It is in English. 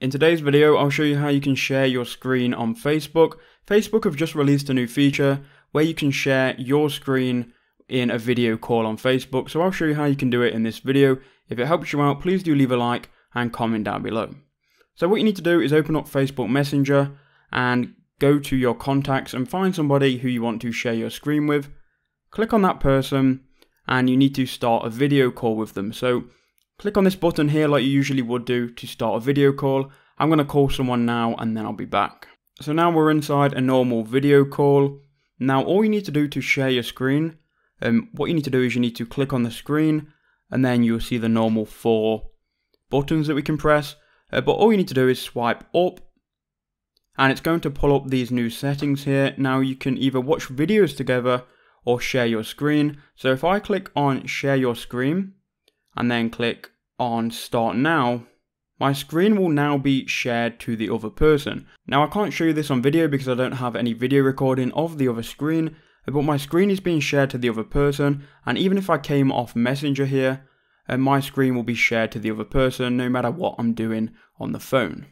In today's video, I'll show you how you can share your screen on Facebook. Facebook have just released a new feature where you can share your screen in a video call on Facebook. So I'll show you how you can do it in this video. If it helps you out, please do leave a like and comment down below. So what you need to do is open up Facebook Messenger and go to your contacts and find somebody who you want to share your screen with. Click on that person and you need to start a video call with them. So click on this button here like you usually would do to start a video call. I'm going to call someone now and then I'll be back. So now we're inside a normal video call. Now all you need to do to share your screen, what you need to do is you need to click on the screen and then you'll see the normal 4 buttons that we can press. But all you need to do is swipe up and it's going to pull up these new settings here. Now you can either watch videos together or share your screen. So if I click on share your screen and then click on start now, my screen will now be shared to the other person. Now I can't show you this on video because I don't have any video recording of the other screen, but my screen is being shared to the other person, and even if I came off Messenger here, my screen will be shared to the other person no matter what I'm doing on the phone.